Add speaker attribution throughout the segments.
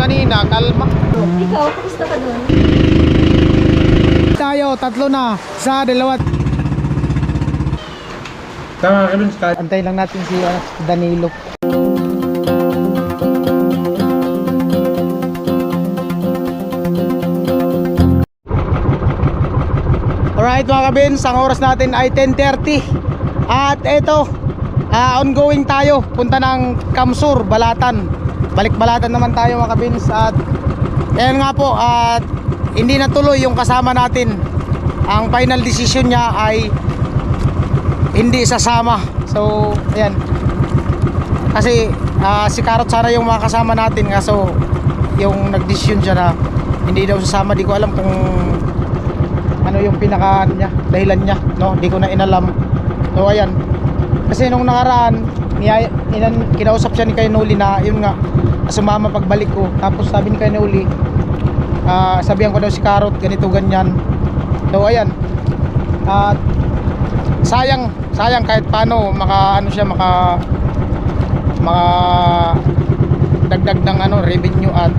Speaker 1: kanina, kalma.
Speaker 2: Ikaw, kumusta ka doon?
Speaker 1: Tayo, tatlo na. Isa, dalawa.
Speaker 3: Tama ka dun, Scott.
Speaker 1: Antay lang natin si Danilo. Alright mga kabins, ang oras natin ay 10:30. At eto, ongoing tayo. Punta ng Kamsur, Balatan. Balik Balatan naman tayo mga kabins. At ayan nga po, at hindi natuloy yung kasama natin. Ang final decision niya ay hindi sasama. So ayan, kasi si Karot sana yung mga kasama natin, kaso yung nagdesisyon siya na hindi daw sasama. Di ko alam kung ano yung pinaka niya, dahilan niya, no? Di ko na inalam. So ayan, kasi nung nakaraan kinausap siya ni Kainuli na yun nga, sumama pagbalik ko. Tapos sabi ni Kainuli, sabihan ko daw si Karot ganito ganyan. So ayan, at sayang kahit paano maka dagdag ng revenue at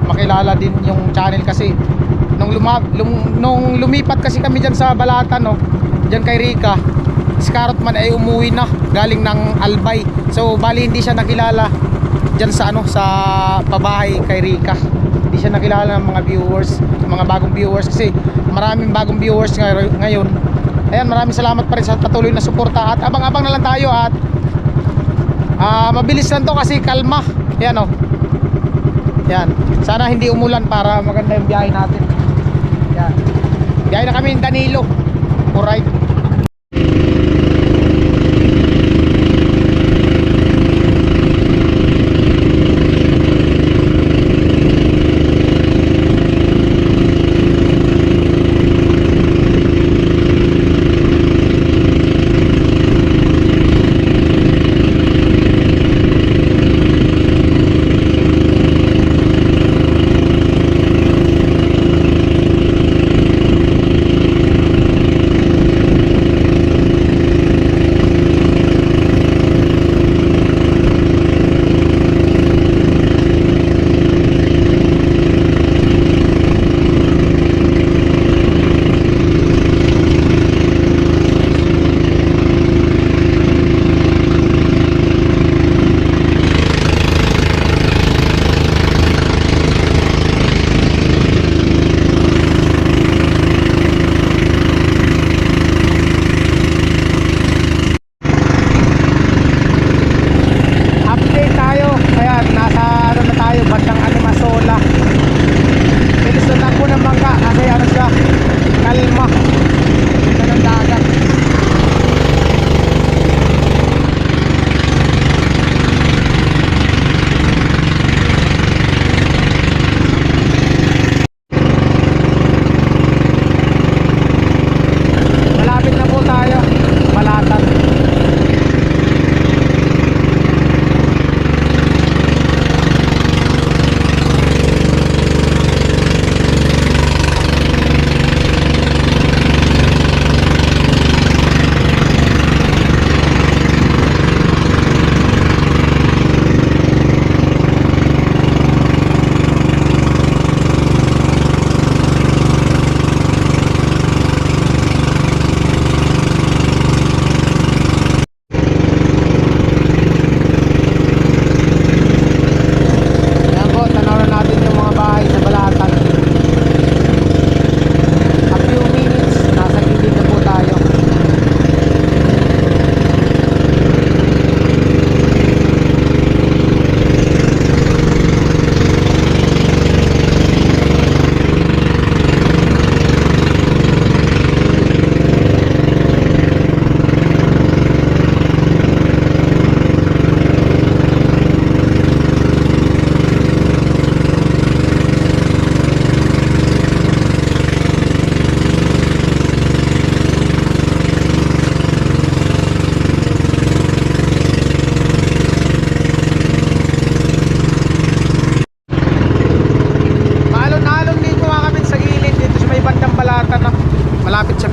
Speaker 1: makilala din yung channel. Kasi nung lumipat kasi kami dyan sa Balatan, no, dyan kay Rika, si Karot man ay umuwi na galing ng Albay. So bali hindi siya nakilala dyan sa sa pabahay kay Rika. Hindi siya nakilala ng mga viewers, mga bagong viewers, kasi maraming bagong viewers ngayon. Ayan, maraming salamat pa rin sa patuloy na suporta. At abang-abang na lang tayo. At mabilis lang to kasi kalma. Ayan o. Ayan, sana hindi umulan para maganda yung biyahe natin. Ayan, biyahe na kami ng Danilo. Alright.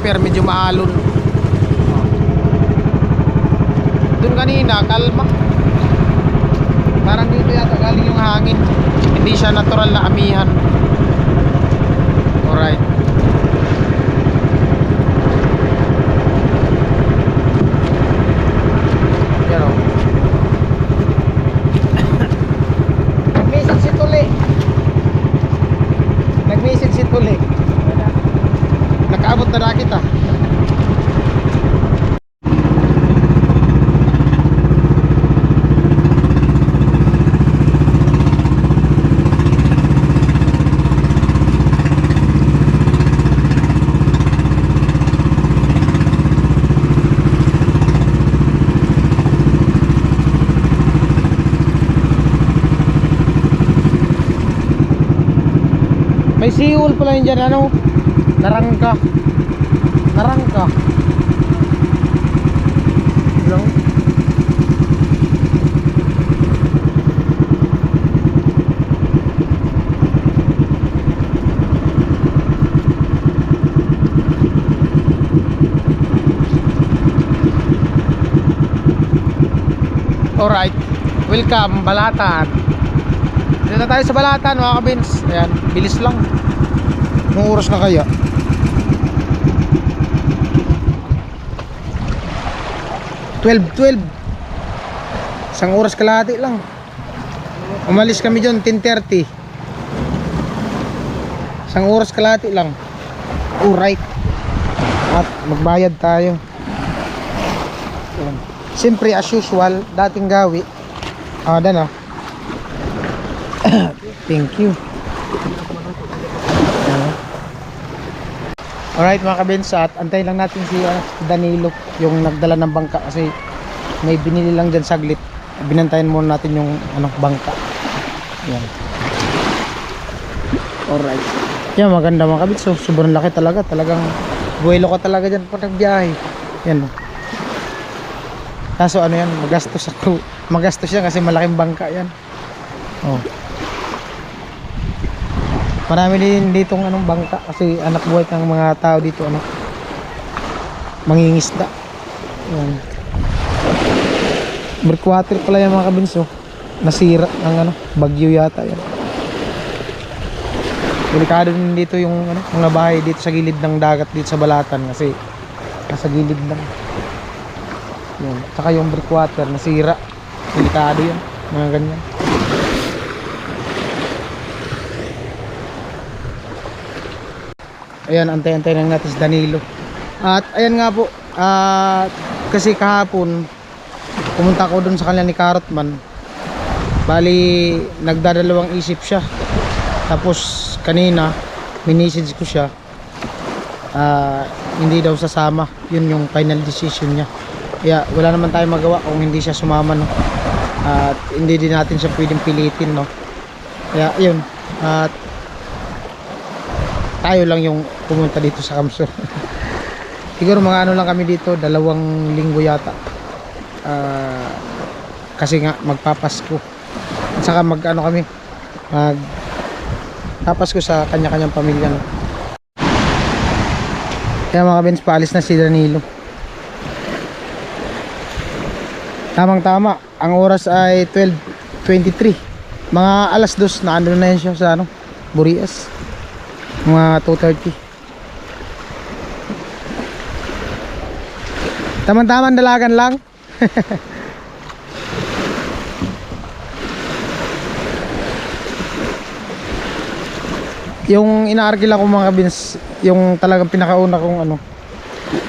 Speaker 1: Pero medyo maalon. Doon kanina kalma. Parang dito yata galing yung hangin. Hindi siya natural na amihan. Alright. Yan o. Nag-message si Tuli. Nag-message si Tuli. Nakaabot na kita. May siul pala yun dyan, ano? Narangka. Narangka. Lang. Alright. Welcome, Balatan. Dito na tayo sa Balatan, mga kabins. Ayan, bilis lang. Anong oras na kaya? Isang oras kalahati lang. Umalis kami dyan 10:30. Isang oras kalahati lang. Alright. At magbayad tayo. Ayan. Siyempre as usual, dating gawi. Dan ah. Thank you. Alright mga kabins, at antay lang natin si Danilo, yung nagdala ng bangka kasi may binili lang dyan saglit. Binantayan muna natin yung bangka. Yan. Alright. Yan, maganda mga kabins. So, sobrang laki talaga. Talagang buwelo ka talaga dyan pag nagbiyahe. Yan. Kaso ano yan, magastos ako. Magastos yan kasi malaking bangka yan. Oh. Marami din ditong bangka kasi anak buhay ng mga tao dito mangingisda. Yan. Breakwater pala yan mga kabinso. Nasira ng bagyo yata yan. Delikado din dito yung mga bahay dito sa gilid ng dagat dito sa Balatan kasi nasa gilid lang. Yan. Saka yung breakwater nasira. Delikado yan. Mga ganyan. Ayan, antay-antay lang natin si Danilo. At ayan nga po, kasi kahapon pumunta ako dun sa kanila ni Carrotman. Bali, nagdadalawang isip siya. Tapos kanina minisage ko siya, hindi daw sasama. Yun yung final decision niya. Kaya wala naman tayong magawa kung hindi siya sumama, no? At hindi din natin siya pwedeng pilitin, no? Kaya yun, at tayo lang yung pumunta dito sa Kamsur. Siguro mga lang kami dito, 2 linggo yata. Kasi nga magpapasko. At saka kami, magpapasko sa kanya-kanyang pamilya, no? Kaya mga kabins, paalis na si Danilo. Tamang tama, ang oras ay 12:23. Mga alas 2 na andun na yan siya sa Burias. Mga 2:30. Tamang-tamang dalagan lang. Yung inaarkila ko mga kabins, yung talagang pinakauna kong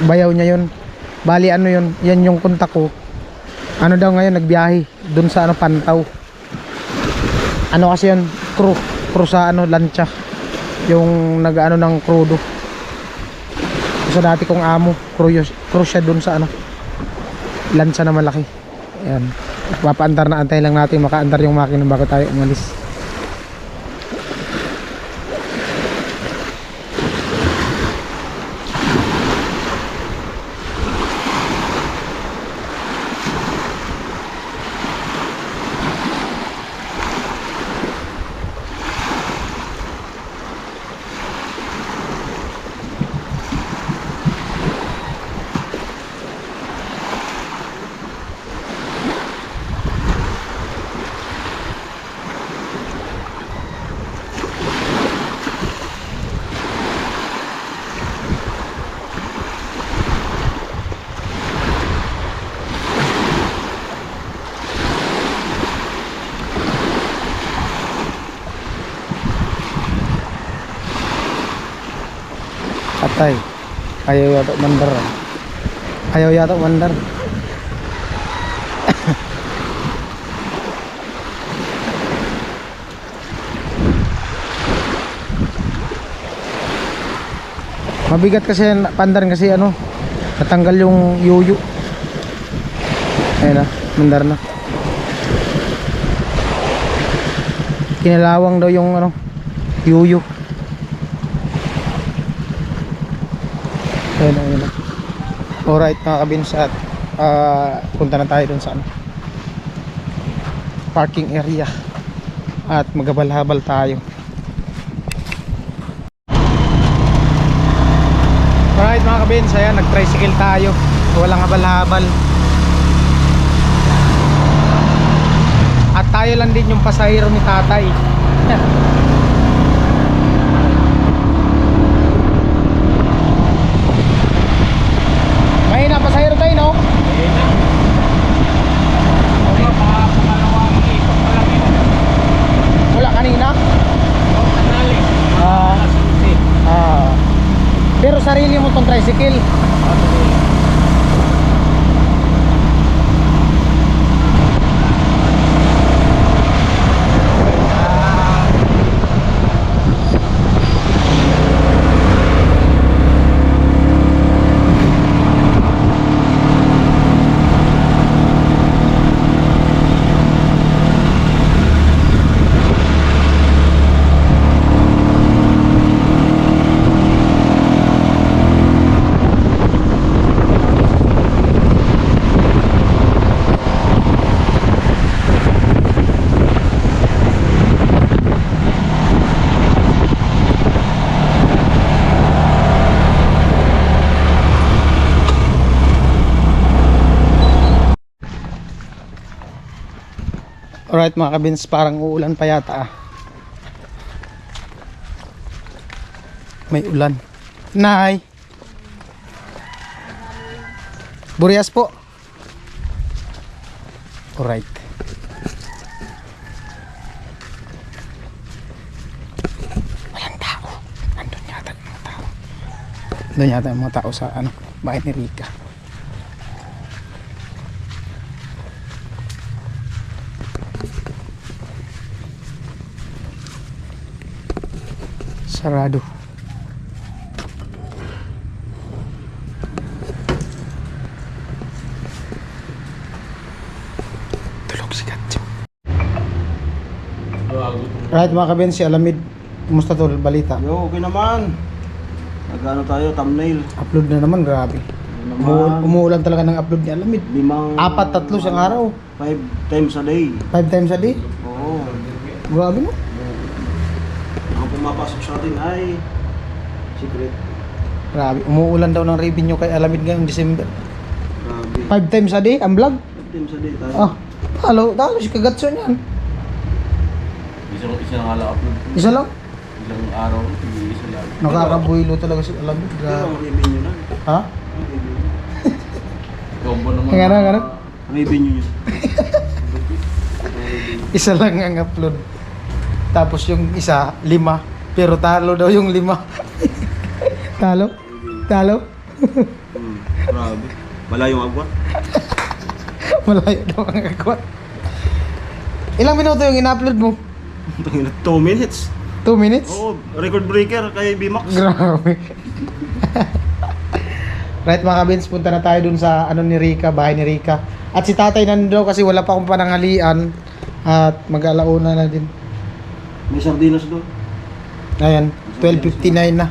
Speaker 1: bayaw niya yun. Bali yun, yan yung kontak ko. Daw ngayon nagbiyahe dun sa Pantaw. Kasi yun, crew sa lancha. Yung nag ng crudo. Sa dati kong amo, crew siya dun sa lancha na malaki. Ayan. Papaandar na, antay lang natin makaandar yung makina bago tayo umalis. Tay, ayaw yata mandar. Ayaw yata mandar. Mabigat kasi yan, pandar kasi ano, natanggal yung yuyu. Ayun na, mandar na. Kinalawang daw yung ano, yuyu. Ayun na, ayun na. Alright mga kabins, at punta na tayo dun sa ano, parking area at maghabal-habal tayo. Alright mga kabins, ayan, nag-tricycle tayo, walang habal-habal. At tayo lang din yung pasahero ni tatay. May na pasahero tayo, no? Wala kanina? Pero sarili mo tong tricycle. Alright mga kabins, parang uulan pa yata. May ulan. Nay! Burias po. Alright. Walang tao. Nandun yata yung mga tao. Nandun yata yung mga tao sa ano, bahay ni Rika. Sarado. Tulog si Gatcho. Right mga kabin, si Alamid. Kumusta tol? Balita?
Speaker 3: Yo, okay naman. Nagano tayo, thumbnail.
Speaker 1: Upload na naman, grabe. Umuulan talaga ng upload ni Alamid. 4-3 siyang araw.
Speaker 3: 5 times a day.
Speaker 1: 5 times a day?
Speaker 3: Oo.
Speaker 1: Grabe no?
Speaker 3: Ang pumapasok sa atin ay secret.
Speaker 1: Grabe, umuulan daw ng revenue kay Alamid ngayong December.
Speaker 3: Grabe.
Speaker 1: 5 times a day, ang vlog.
Speaker 3: 5 times a day tayo.
Speaker 1: Ah, talo si Kagatso niyan.
Speaker 4: Isa lang ala upload.
Speaker 1: Isa lang?
Speaker 4: Ilang araw, isa lang.
Speaker 1: Nakakabuhilo talaga si Alamid.
Speaker 3: Pero
Speaker 1: Grabe.
Speaker 3: ang revenue na.
Speaker 1: Ha?
Speaker 3: Ang revenue.
Speaker 4: Combo naman.
Speaker 1: Kaya na.
Speaker 3: Ang revenue nyo.
Speaker 1: Isa lang ang upload. Tapos yung isa, 5. Pero talo daw yung 5. Talo?
Speaker 3: Grabe. Malayong agwat.
Speaker 1: Malayo daw ang agwat. Ilang minuto yung in-upload mo?
Speaker 3: 2 minutes.
Speaker 1: 2 minutes?
Speaker 3: Oo, record breaker kay BMAX.
Speaker 1: Grabe. Right mga kabins, punta na tayo dun sa ano ni Rika, bahay ni Rika. At si tatay nandun kasi wala pa akong panangalian. At mag-alauna na din.
Speaker 3: May sardinas doon.
Speaker 1: Ayan, 12:59 na.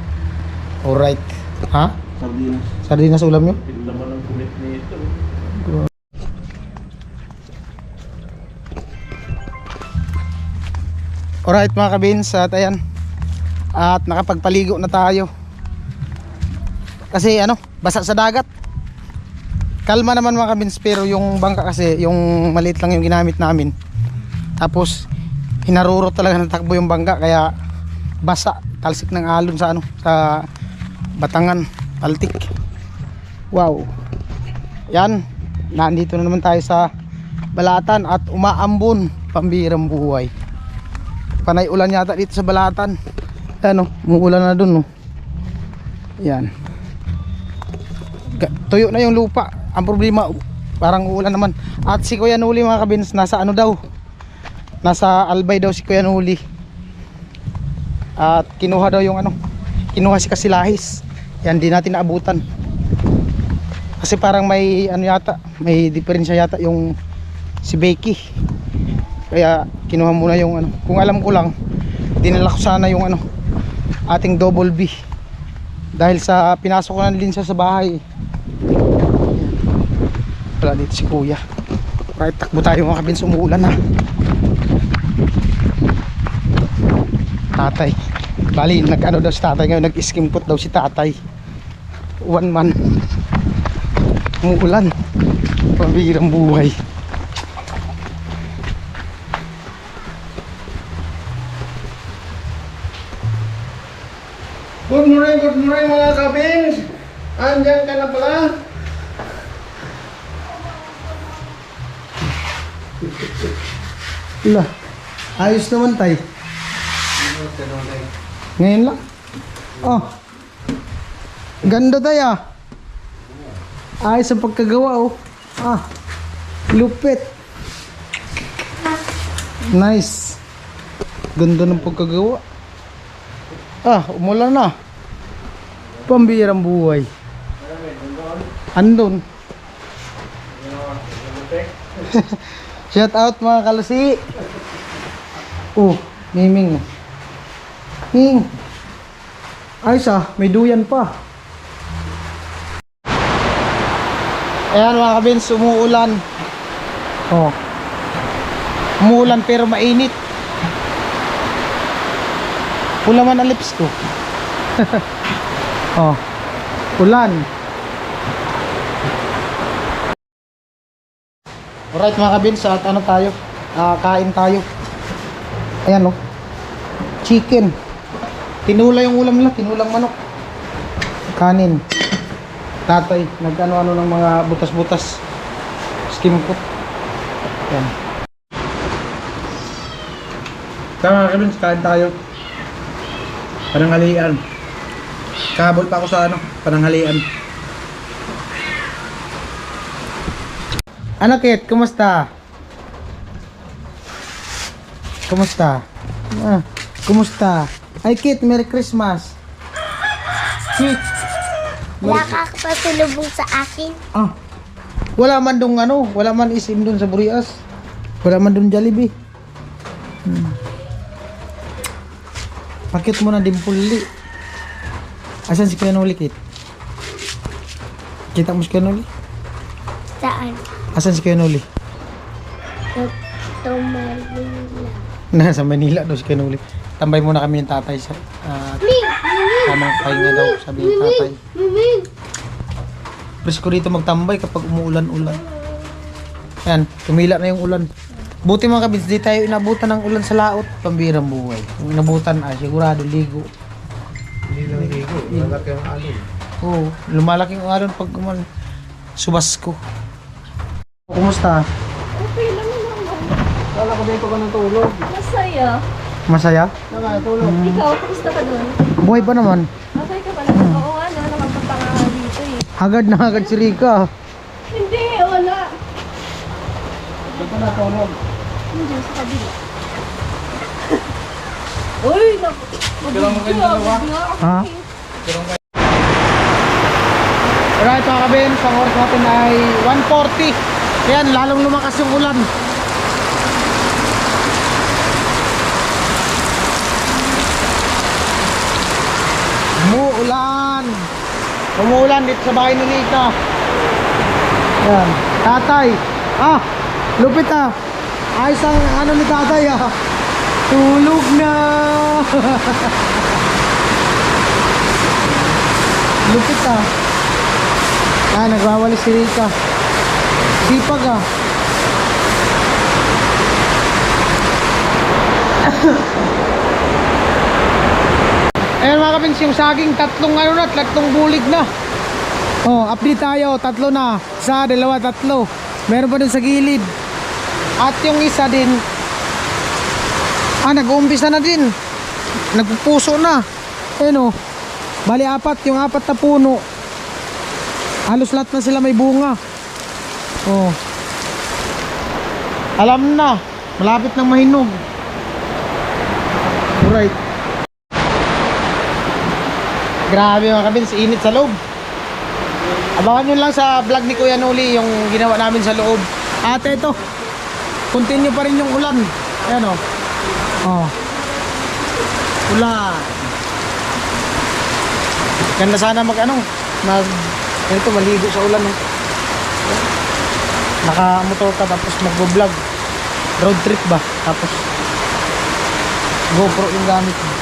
Speaker 1: Alright. Ha?
Speaker 3: Sardinas.
Speaker 1: Sardinas ulam nyo?
Speaker 4: Laman ng kulit nito.
Speaker 1: Alright mga kabins, at ayan. At nakapagpaligo na tayo. Kasi ano, basa sa dagat. Kalma naman mga kabins, pero yung bangka kasi, yung maliit lang yung ginamit namin. Tapos hinarurot talaga ng takbo yung bangka, kaya basa, talsik ng alon sa ano, sa Batangan, Altik. Wow. Yan, nandito na naman tayo sa Balatan at umaambon, pambirang buhay. Panay ulan yata dito sa Balatan. Ano, umuulan na dun, no. Yan. Tuyo na yung lupa. Ang problema, parang uulan naman. At si Kuya Nuli mga kabins, nasa ano daw? Nasa Albay daw si Kuya Nuli. At kinuha daw yung ano, kinuha si Kasilahis. Yan, di natin naabutan. Kasi parang may ano yata, may diferensya yata yung si Becky. Kaya kinuha muna yung ano. Kung alam ko lang, dinala ko sana yung ano, ating double B. Dahil sa pinasok ko na din siya sa bahay. Wala dito si Kuya. Right, takbo tayo mga kabins, umuulan na. Tatay. Bali, nag-ano daw si tatay ngayon, nag-skimpot daw si tatay. 1 man. Umuulan. Pambihirang buhay. Good morning mga kabins. Andyan ka na pala. Wala. Ayos naman tay. Ngayon lang. Oh. Ganda tay ah. Ayos ang pagkagawa oh. Ah. Lupit. Nice. Ganda ng pagkagawa. Ah, umulan na. Pambihirang buhay. Andun. Shout out mga kalasi. Oh, Miming. Ming. Ayos ah, may duyan pa. Ayan mga kabins, umuulan. Oh. Umuulan pero mainit. Pula man ang lips ko. Oh. Ulan. Alright mga kabins, at ano tayo? Kain tayo. Ayan oh. Chicken. Tinula yung ulam nila, tinulang manok. Kanin. Tatay, nag-ano-ano ng mga butas-butas. Skimpot. Ayan. Tama mga kabins, kain tayo. Pananghalian. Kahabol pa ako sa ano, pananghalian. Ano Kit, kumusta? Kumusta? Ah, kumusta? Ay Kit, Merry Christmas. Kit.
Speaker 2: Wala ka patulubong sa akin.
Speaker 1: Ah. Wala man dong ano, wala man isim dun sa Burias. Wala man dun Jollibee. Pakit mo na dimpuli. Asan si Kuya Noli, Kit? Kita mo si Kuya Noli?
Speaker 2: Saan?
Speaker 1: Asan si Kuya Noli?
Speaker 2: Tumalila.
Speaker 1: Nasa Manila daw si Kuya Noli. Tambay muna kami ng tatay sa tamang pahinga daw, sabi ng tatay. Pwes ko dito magtambay kapag umuulan-ulan. Ayan, tumila na yung ulan. Buti mga kabits, di tayo inabutan ng ulan sa laot. Pambirang buhay. Kung inabutan ay sigurado ligo.
Speaker 3: Hindi lang ligo, malaki ang alon.
Speaker 1: Oo, lumalaki ang alon pag subas ko. Kumusta?
Speaker 2: Okay lang naman.
Speaker 3: Kala ko dito ka ng tulog.
Speaker 2: Masaya.
Speaker 1: Masaya?
Speaker 3: Nakatulog.
Speaker 2: Ikaw, kumusta ka doon?
Speaker 1: Buhay pa naman.
Speaker 2: Okay ka pala. Oo nga, no? Nakapagpanganga dito eh.
Speaker 1: Hagad na hagad si Rika.
Speaker 2: Hindi, wala.
Speaker 3: Dito na tulog.
Speaker 2: Hindi, sa kabila. Uy, naku.
Speaker 1: Ha? Alright mga kabins, ang oras natin ay 1:40. Ayan, lalong lumakas yung ulan. Umuulan. Umuulan dito sa bahay ni Rika. Ayan, tatay. Ah, lupit ah. Ayos ang ano ni tatay ah. Tulog na. Lupit ah. Ah, nagwawali si Rika. Sipag ah. Ayan mga kapins, yung saging tatlong ano na, tatlong bulig na. Oh, update tayo, tatlo na. Isa, dalawa, tatlo. Meron pa dun sa gilid. At yung isa din, nag-uumpisa na din. Nagpupuso na. Ayan oh. Bali apat, yung apat na puno. Halos lahat na sila may bunga. Oh. Alam na, malapit nang mahinog. Alright. Grabe mga kabins, init sa loob. Abangan nyo lang sa vlog ni Kuya Noli yung ginawa namin sa loob. At ito, continue pa rin yung ulan. Ayan o. Oh. Ulan. Ganda sana ito maligo sa ulan. Oh. Naka-motor ka tapos mag-vlog. Road trip ba? Tapos GoPro yung gamit mo.